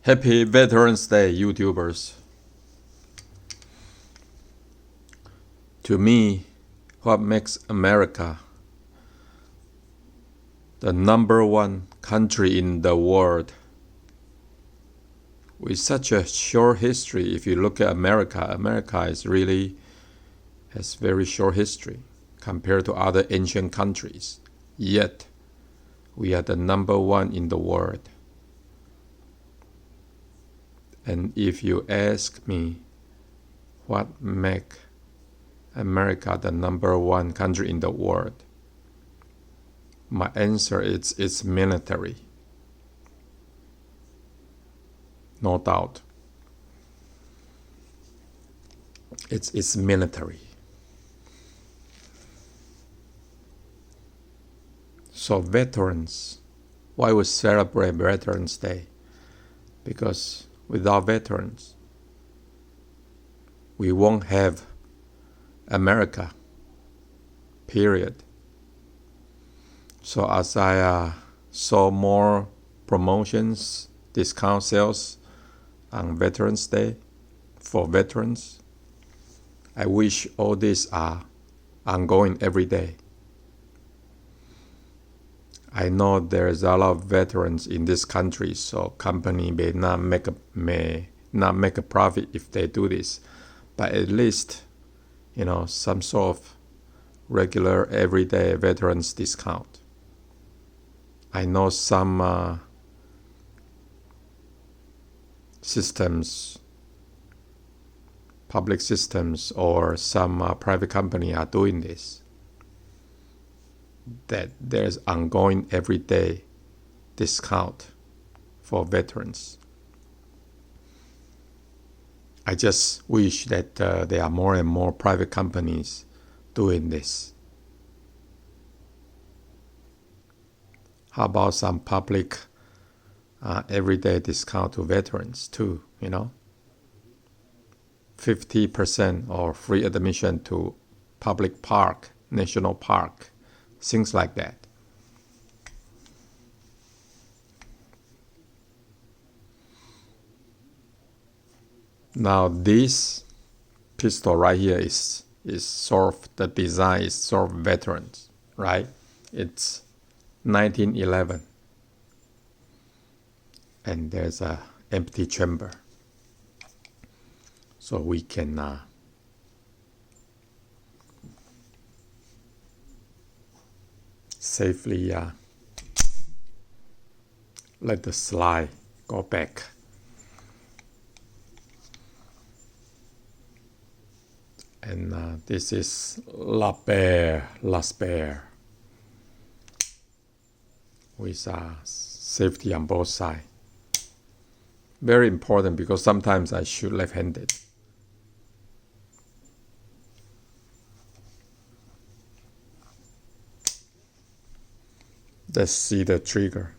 Happy Veterans Day, YouTubers. To me, what makes America the number one country in the world with such a short history? If you look at America is really has very short history compared to other ancient countries. Yet, we are the number one in the world. And if you ask me what makes America the number one country in the world, my answer is it's military. No doubt. It's military. So veterans, why we celebrate Veterans Day? Because without veterans, we won't have America, period. So as I saw more promotions, discount sales on Veterans Day for veterans, I wish all these are ongoing every day. I know there's a lot of veterans in this country, so company may not make a profit if they do this, but at least, some sort of regular everyday veterans discount. I know some systems, public systems, or some private company are doing this. That there's ongoing everyday discount for veterans. I just wish that there are more and more private companies doing this. How about some public everyday discount to veterans too, 50% or free admission to public park, national park, things like that. Now this pistol right here is sort of, the design is sort of veterans, right? It's 1911. And there's a empty chamber. So we can safely let the slide go back. And this is Baer with safety on both sides. Very important because sometimes I shoot left-handed. Let's see the trigger.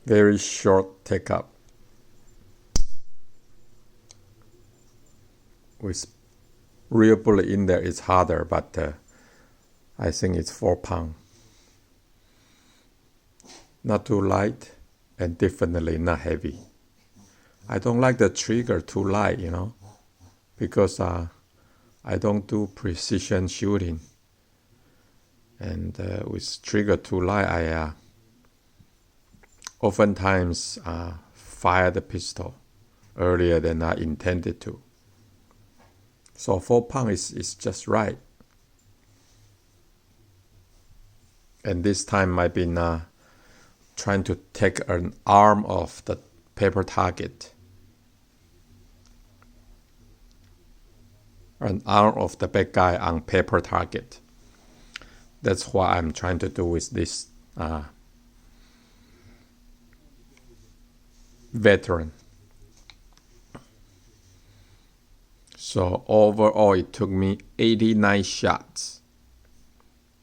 Very short take up. With real bullet in there, it's harder, but I think it's 4 pounds. Not too light and definitely not heavy. I don't like the trigger too light, because I don't do precision shooting. And with trigger too light, I oftentimes fire the pistol earlier than I intended to. So 4 pounds is just right. And this time I've been trying to take an arm of the paper target. An arm of the bad guy on paper target. That's what I'm trying to do with this veteran. So overall, it took me 89 shots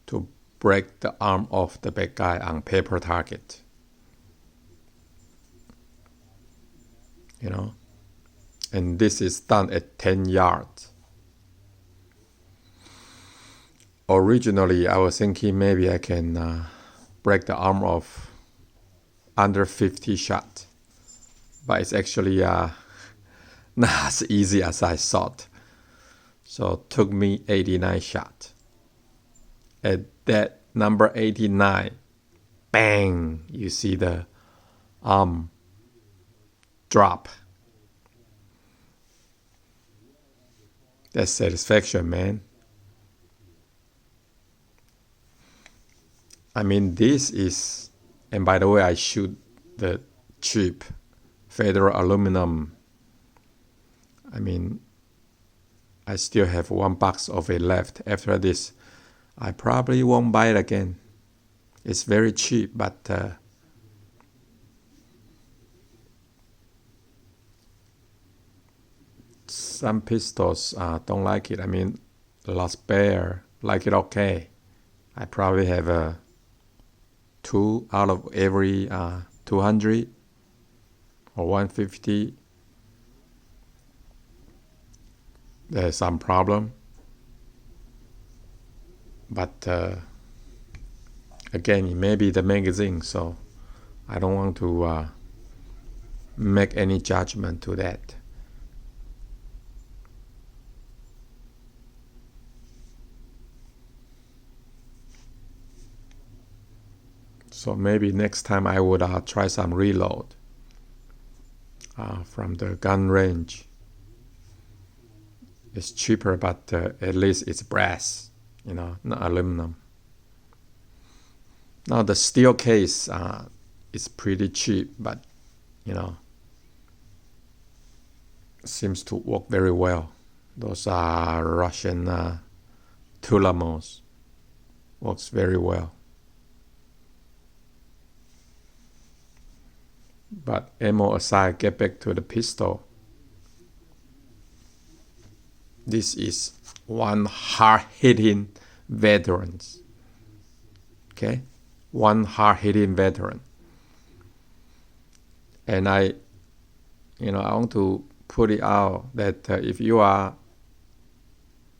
to break the arm of the bad guy on paper target. And this is done at 10 yards. Originally, I was thinking maybe I can break the arm of under 50 shots. But it's actually not as easy as I thought. So it took me 89 shots. At that number 89, bang, you see the arm drop. That's satisfaction, man. I mean, this is, and by the way, I shoot the cheap Federal aluminum. I mean, I still have one box of it left. After this, I probably won't buy it again. It's very cheap, but some pistols don't like it. I mean, Baer like it okay. I probably have 2 out of every 200 or 150. There's some problem. But again, it may be the magazine, so I don't want to make any judgment to that. So maybe next time I would try some reload from the gun range. It's cheaper, but at least it's brass, not aluminum. Now the steel case is pretty cheap, but seems to work very well. Those are Russian Tulamos. Works very well. But ammo aside, get back to the pistol. This is one hard-hitting veteran. Okay? One hard-hitting veteran. And I want to put it out that if you are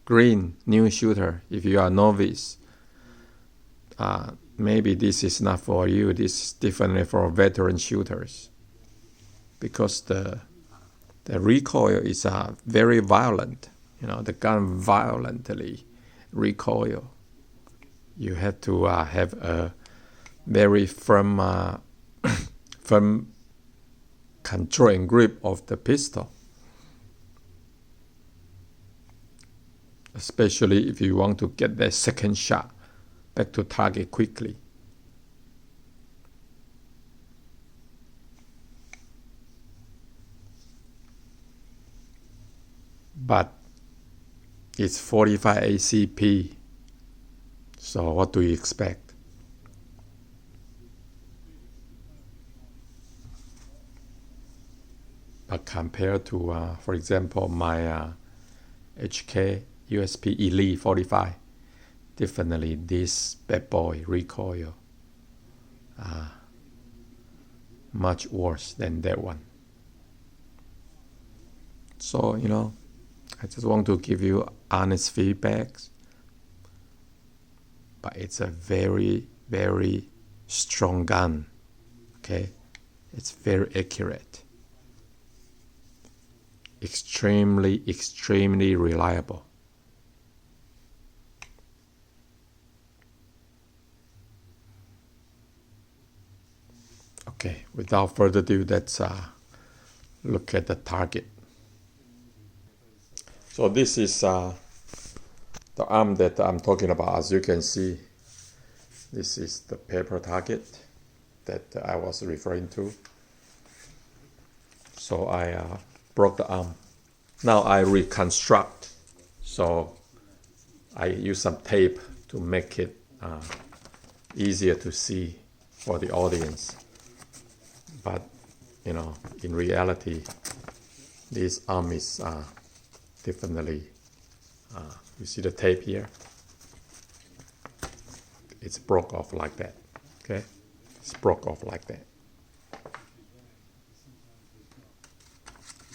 green, new shooter, if you are novice, maybe this is not for you. This is definitely for veteran shooters. Because the recoil is very violent. The gun violently recoil. You have to have a very firm control and grip of the pistol. Especially if you want to get that second shot back to target quickly. But it's 45 ACP. So what do you expect? But compared to, for example, my HK USP Elite 45, definitely this bad boy recoil much worse than that one. So, I just want to give you honest feedbacks. But it's a very, very strong gun. Okay? It's very accurate. Extremely, extremely reliable. Okay, without further ado, let's look at the target. So this is the arm that I'm talking about. As you can see, this is the paper target that I was referring to. So I broke the arm. Now I reconstruct. So I use some tape to make it easier to see for the audience. But, in reality, this arm is definitely, you see the tape here? It's broke off like that, okay? It's broke off like that.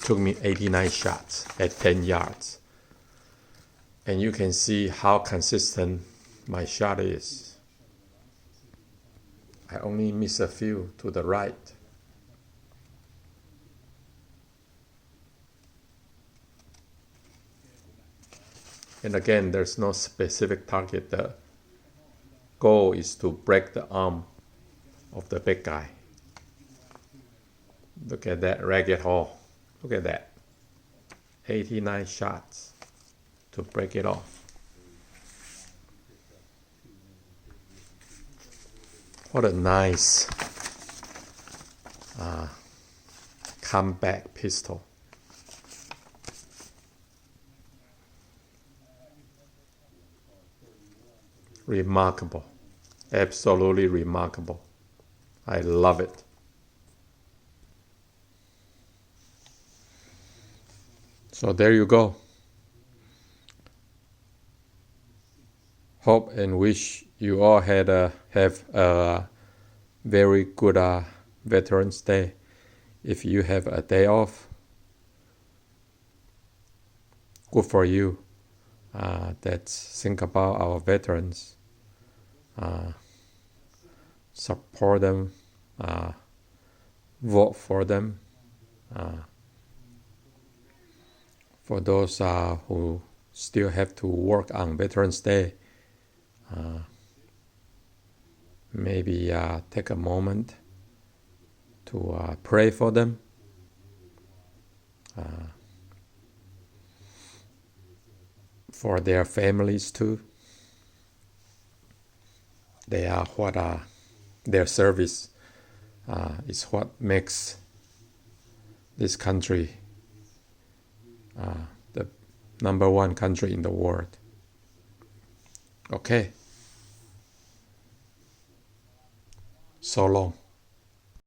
Took me 89 shots at 10 yards. And you can see how consistent my shot is. I only miss a few to the right. And again, there's no specific target. The goal is to break the arm of the big guy. Look at that ragged hole. Look at that. 89 shots to break it off. What a nice comeback pistol. Remarkable. Absolutely remarkable. I love it. So there you go. Hope and wish you all have a very good Veterans Day. If you have a day off, good for you. Let's think about our veterans. Support them. Vote for them. For those who still have to work on Veterans Day, maybe take a moment to pray for them. For their families too. They are what their service is what makes this country the number one country in the world. Okay. So long.